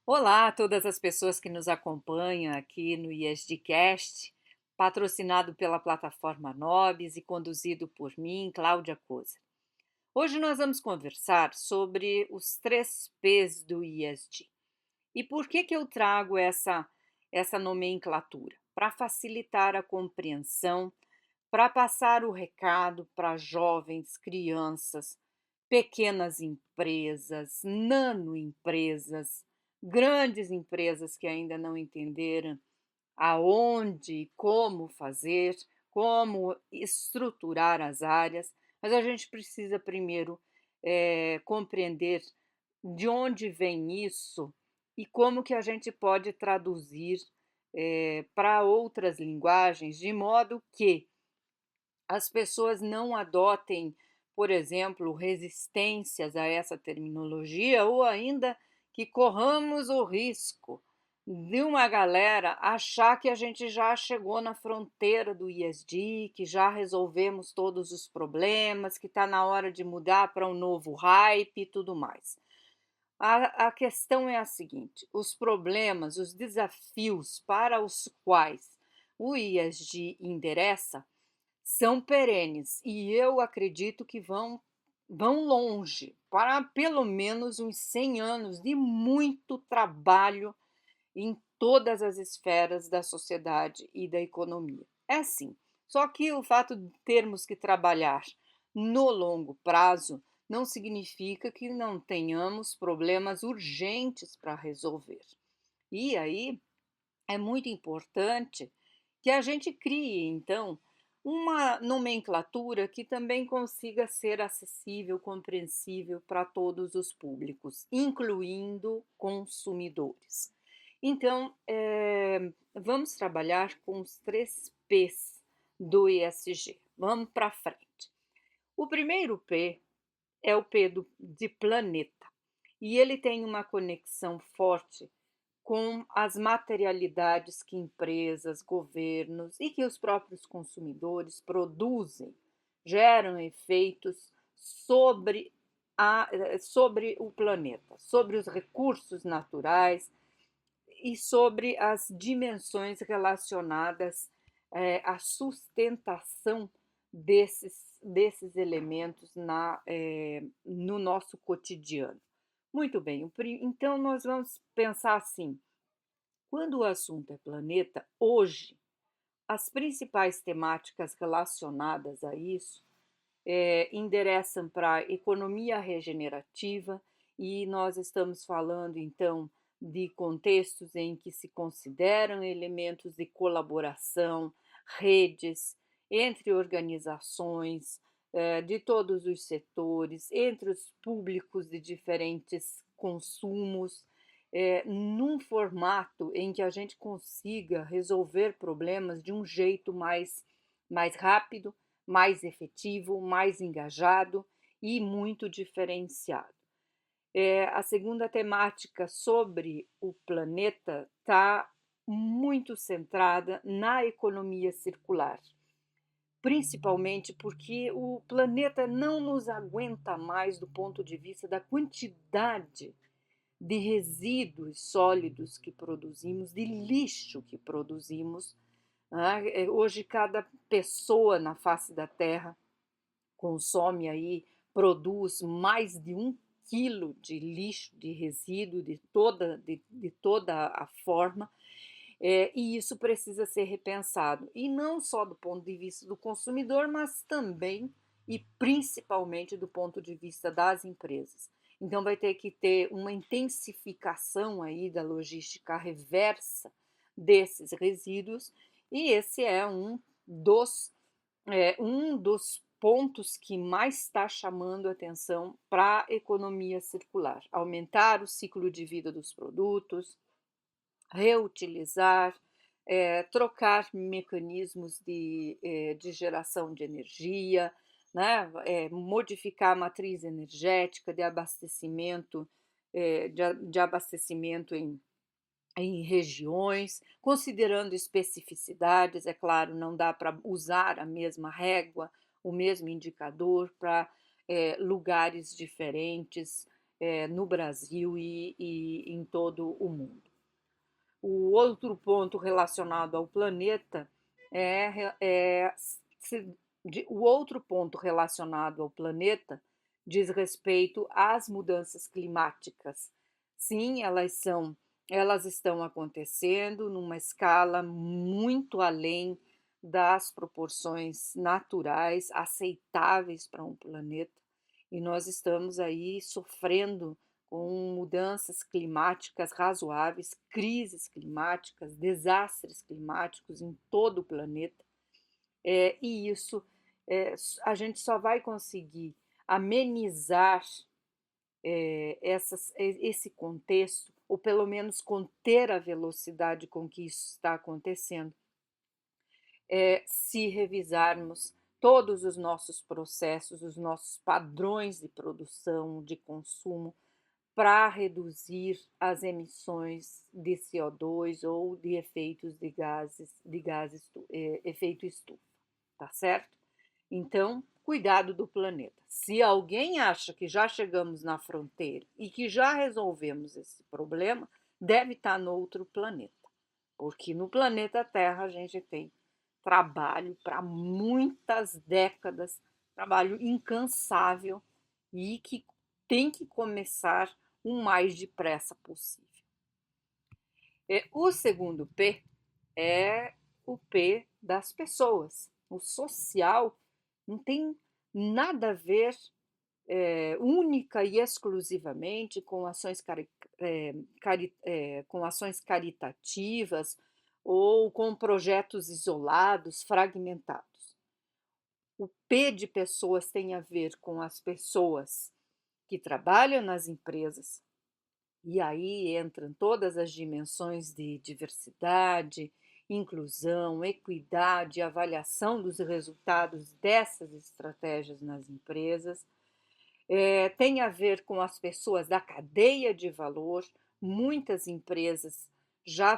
Olá a todas as pessoas que nos acompanham aqui no ISDcast, patrocinado pela plataforma Nobis e conduzido por mim, Cláudia Coza. Hoje nós vamos conversar sobre os 3 P's do ISD. E por que eu trago essa nomenclatura? Para facilitar a compreensão, para passar o recado para jovens, crianças, pequenas empresas, nanoempresas, grandes empresas que ainda não entenderam aonde e como fazer, como estruturar as áreas, mas a gente precisa primeiro compreender de onde vem isso e como que a gente pode traduzir para outras linguagens, de modo que as pessoas não adotem, por exemplo, resistências a essa terminologia ou ainda que corramos o risco de uma galera achar que a gente já chegou na fronteira do ISD, que já resolvemos todos os problemas, que está na hora de mudar para um novo hype e tudo mais. A questão é a seguinte: os problemas, os desafios para os quais o ISD endereça são perenes e eu acredito que vão longe, para pelo menos uns 100 anos de muito trabalho em todas as esferas da sociedade e da economia. É assim, só que o fato de termos que trabalhar no longo prazo não significa que não tenhamos problemas urgentes para resolver. E aí é muito importante que a gente crie, então, uma nomenclatura que também consiga ser acessível, compreensível para todos os públicos, incluindo consumidores. Então, vamos trabalhar com os 3 P's do ESG. Vamos para frente. O primeiro P é o de planeta, e ele tem uma conexão forte com as materialidades que empresas, governos e que os próprios consumidores produzem, geram efeitos sobre o planeta, sobre os recursos naturais e sobre as dimensões relacionadas à sustentação desses elementos no nosso cotidiano. Muito bem, então nós vamos pensar assim: quando o assunto é planeta, hoje, as principais temáticas relacionadas a isso endereçam para a economia regenerativa, e nós estamos falando então de contextos em que se consideram elementos de colaboração, redes entre organizações de todos os setores, entre os públicos de diferentes consumos, num formato em que a gente consiga resolver problemas de um jeito mais rápido, mais efetivo, mais engajado e muito diferenciado. A segunda temática sobre o planeta está muito centrada na economia circular, principalmente porque o planeta não nos aguenta mais do ponto de vista da quantidade de resíduos sólidos que produzimos, de lixo que produzimos. Hoje, cada pessoa na face da Terra consome aí, produz mais de 1 quilo de lixo, de resíduo, de toda a forma, e isso precisa ser repensado. E não só do ponto de vista do consumidor, mas também e principalmente do ponto de vista das empresas. Então vai ter que ter uma intensificação aí da logística reversa desses resíduos, e esse é um dos pontos que mais está chamando a atenção para a economia circular: aumentar o ciclo de vida dos produtos, reutilizar, trocar mecanismos de geração de energia, né? Modificar a matriz energética de abastecimento, de abastecimento em regiões, considerando especificidades. É claro, não dá para usar a mesma régua, o mesmo indicador para lugares diferentes, no Brasil e em todo o mundo. O outro ponto relacionado ao planeta o outro ponto relacionado ao planeta diz respeito às mudanças climáticas. Sim, elas estão acontecendo numa escala muito além das proporções naturais aceitáveis para um planeta, e nós estamos aí sofrendo com mudanças climáticas razoáveis, crises climáticas, desastres climáticos em todo o planeta. E isso a gente só vai conseguir amenizar esse contexto, ou pelo menos conter a velocidade com que isso está acontecendo, se revisarmos todos os nossos processos, os nossos padrões de produção, de consumo, para reduzir as emissões de CO2 ou de efeitos efeito estufa, tá certo? Então, cuidado do planeta. Se alguém acha que já chegamos na fronteira e que já resolvemos esse problema, deve estar no outro planeta, porque no planeta Terra a gente tem trabalho para muitas décadas, trabalho incansável e que tem que começar o mais depressa possível. O segundo P é o P das pessoas. O social não tem nada a ver única e exclusivamente com com ações caritativas ou com projetos isolados, fragmentados. O P de pessoas tem a ver com as pessoas que trabalham nas empresas, e aí entram todas as dimensões de diversidade, inclusão, equidade, avaliação dos resultados dessas estratégias nas empresas. Tem a ver com as pessoas da cadeia de valor. Muitas empresas já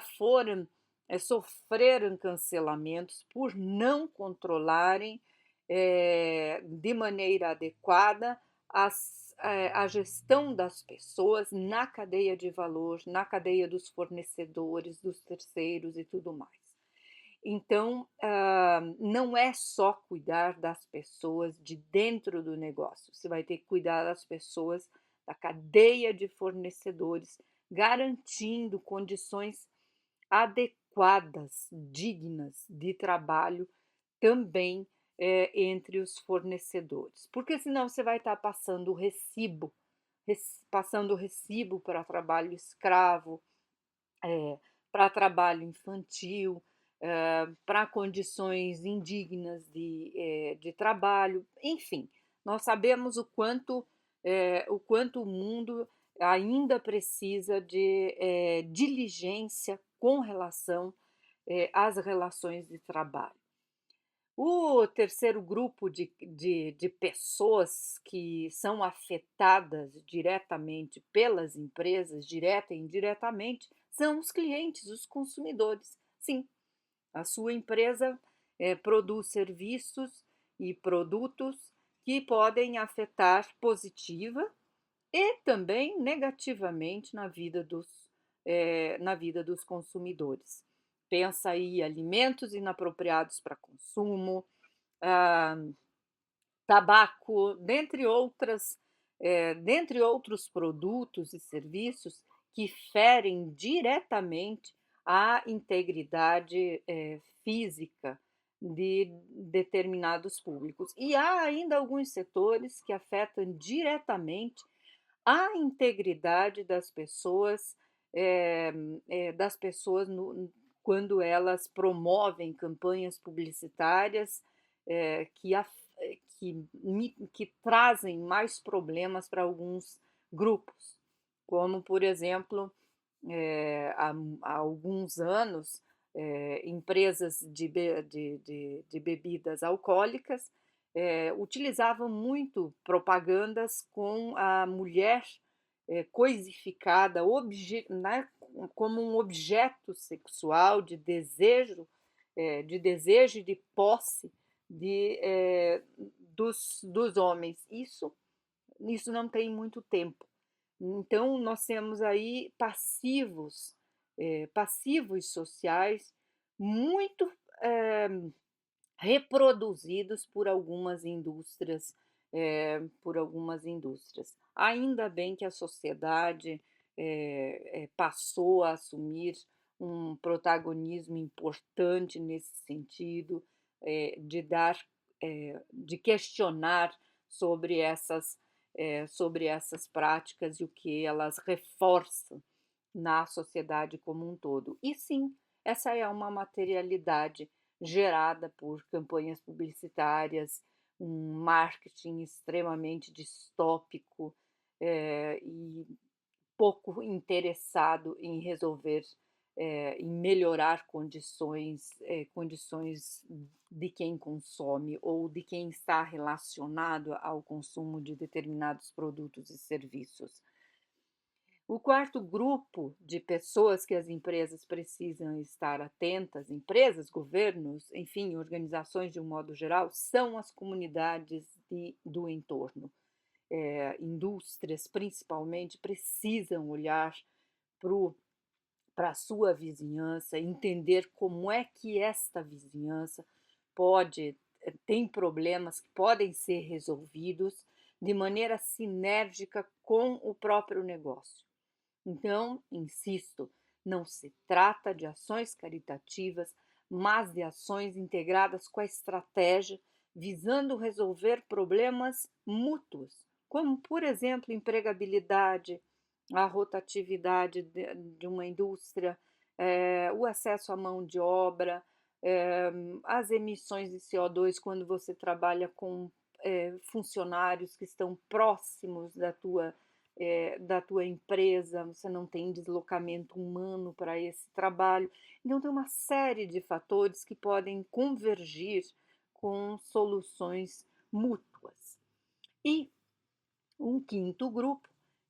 sofreram cancelamentos por não controlarem de maneira adequada a gestão das pessoas na cadeia de valor, na cadeia dos fornecedores, dos terceiros e tudo mais. Então, não é só cuidar das pessoas de dentro do negócio, você vai ter que cuidar das pessoas da cadeia de fornecedores, garantindo condições adequadas, dignas de trabalho também entre os fornecedores, porque senão você vai estar passando recibo para trabalho escravo, para trabalho infantil, para condições indignas de trabalho, enfim, nós sabemos o quanto o mundo ainda precisa de diligência com relação às relações de trabalho. O terceiro grupo de pessoas que são afetadas diretamente pelas empresas, direta e indiretamente, são os clientes, os consumidores. Sim, a sua empresa produz serviços e produtos que podem afetar positiva e também negativamente na vida dos consumidores. Pensa aí alimentos inapropriados para consumo, tabaco, dentre outros produtos e serviços que ferem diretamente a integridade física de determinados públicos. E há ainda alguns setores que afetam diretamente a integridade das pessoas quando elas promovem campanhas publicitárias que, que trazem mais problemas para alguns grupos, como, por exemplo, há alguns anos, empresas de bebidas alcoólicas utilizavam muito propagandas com a mulher coisificada, né, como um objeto sexual de desejo e de posse dos homens. Isso não tem muito tempo. Então, nós temos aí passivos sociais muito eh, reproduzidos por algumas indústrias. Ainda bem que a sociedade passou a assumir um protagonismo importante nesse sentido, de questionar sobre sobre essas práticas e o que elas reforçam na sociedade como um todo. E sim, essa é uma materialidade gerada por campanhas publicitárias, um marketing extremamente distópico, e pouco interessado em resolver, em melhorar condições de quem consome ou de quem está relacionado ao consumo de determinados produtos e serviços. O quarto grupo de pessoas que as empresas precisam estar atentas, empresas, governos, enfim, organizações de um modo geral, são as comunidades do entorno. Indústrias, principalmente, precisam olhar para a sua vizinhança, entender como é que esta vizinhança tem problemas que podem ser resolvidos de maneira sinérgica com o próprio negócio. Então, insisto, não se trata de ações caritativas, mas de ações integradas com a estratégia, visando resolver problemas mútuos, como, por exemplo, empregabilidade, a rotatividade de uma indústria, o acesso à mão de obra, as emissões de CO2 quando você trabalha com funcionários que estão próximos da tua empresa, você não tem deslocamento humano para esse trabalho. Então, tem uma série de fatores que podem convergir com soluções mútuas. E um quinto grupo,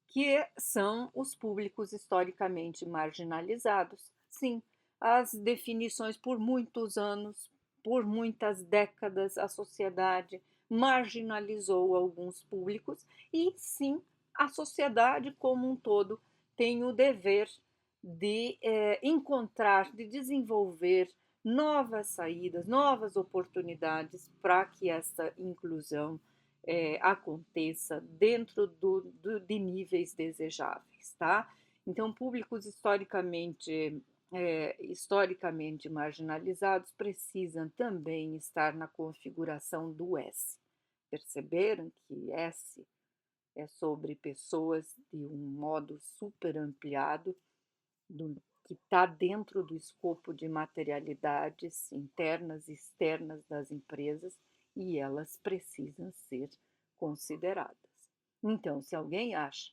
que são os públicos historicamente marginalizados. Sim, as definições por muitos anos, por muitas décadas, a sociedade marginalizou alguns públicos e, sim, a sociedade como um todo tem o dever de encontrar, de desenvolver novas saídas, novas oportunidades para que essa inclusão aconteça dentro de níveis desejáveis, tá? Então, públicos historicamente marginalizados precisam também estar na configuração do S. Perceberam que S é sobre pessoas de um modo super ampliado, que está dentro do escopo de materialidades internas e externas das empresas e elas precisam ser consideradas. Então, se alguém acha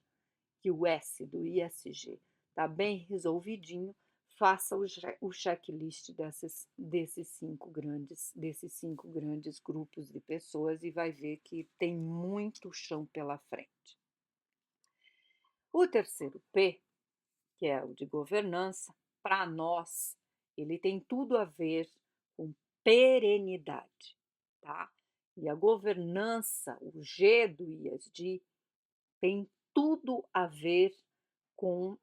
que o S do ISG está bem resolvidinho, faça o checklist desses cinco grandes grupos de pessoas e vai ver que tem muito chão pela frente. O terceiro P, que é o de governança, para nós, ele tem tudo a ver com perenidade, tá? E a governança, o G do ISD, tem tudo a ver com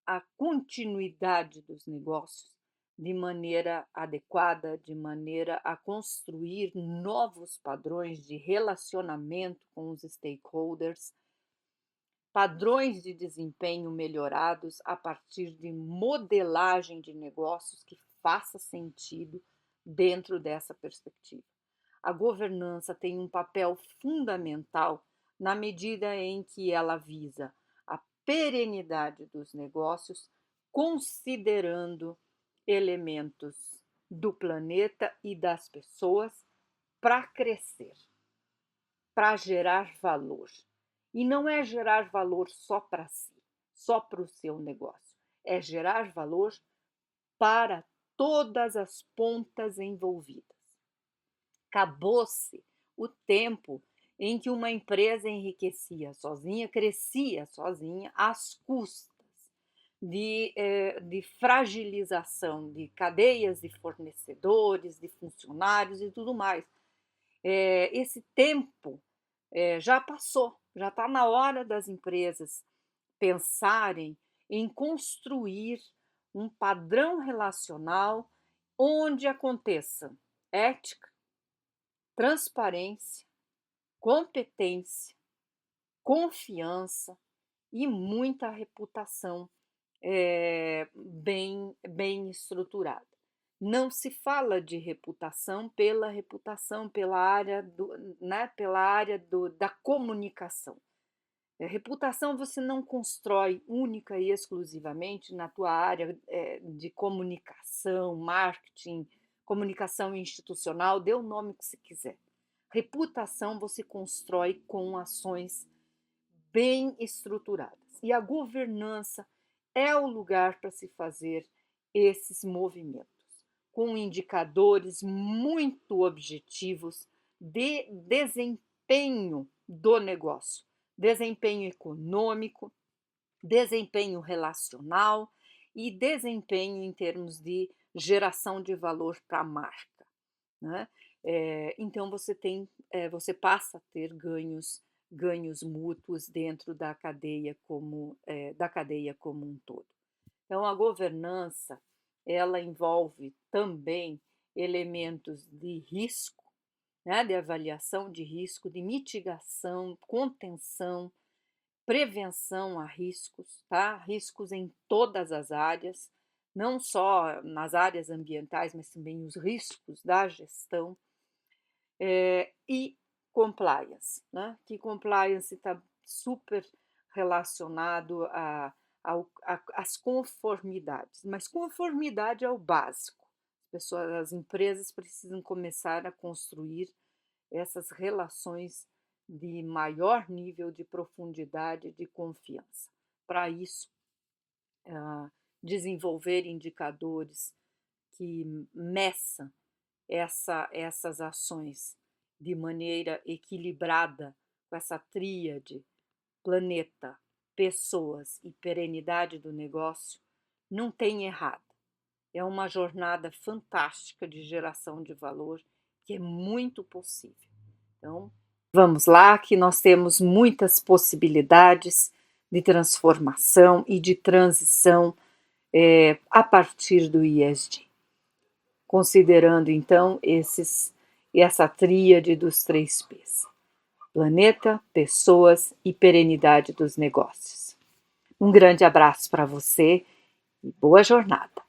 a continuidade dos negócios de maneira adequada, de maneira a construir novos padrões de relacionamento com os stakeholders, padrões de desempenho melhorados a partir de modelagem de negócios que faça sentido dentro dessa perspectiva. A governança tem um papel fundamental na medida em que ela visa a perenidade dos negócios, considerando elementos do planeta e das pessoas para crescer, para gerar valor. E não é gerar valor só para si, só para o seu negócio. É gerar valor para todas as pontas envolvidas. Acabou-se o tempo em que uma empresa enriquecia sozinha, crescia sozinha, às custas de fragilização de cadeias de fornecedores, de funcionários e tudo mais. Esse tempo já passou, Já está na hora das empresas pensarem em construir um padrão relacional onde aconteça ética, transparência, competência, confiança e muita reputação bem estruturada. Não se fala de reputação, pela área da comunicação. Reputação você não constrói única e exclusivamente na tua área de comunicação, marketing, comunicação institucional, dê o nome que você quiser. Reputação você constrói com ações bem estruturadas. E a governança é o lugar para se fazer esses movimentos, com indicadores muito objetivos de desempenho do negócio, desempenho econômico, desempenho relacional e desempenho em termos de geração de valor para a marca, né? Então você passa a ter ganhos mútuos dentro da cadeia como um todo. Então a governança ela envolve também elementos de risco, né, de avaliação de risco, de mitigação, contenção, prevenção a riscos, tá? Riscos em todas as áreas, não só nas áreas ambientais, mas também os riscos da gestão, e compliance, né? Que compliance está super relacionado às conformidades, mas conformidade é o básico. As empresas precisam começar a construir essas relações de maior nível de profundidade de confiança. Para isso, desenvolver indicadores que meçam essas ações de maneira equilibrada, com essa tríade planeta, pessoas e perenidade do negócio, não tem errado. É uma jornada fantástica de geração de valor que é muito possível. Então, vamos lá, que nós temos muitas possibilidades de transformação e de transição a partir do ESG. Considerando, então, essa tríade dos 3 P's: planeta, pessoas e perenidade dos negócios. Um grande abraço para você e boa jornada!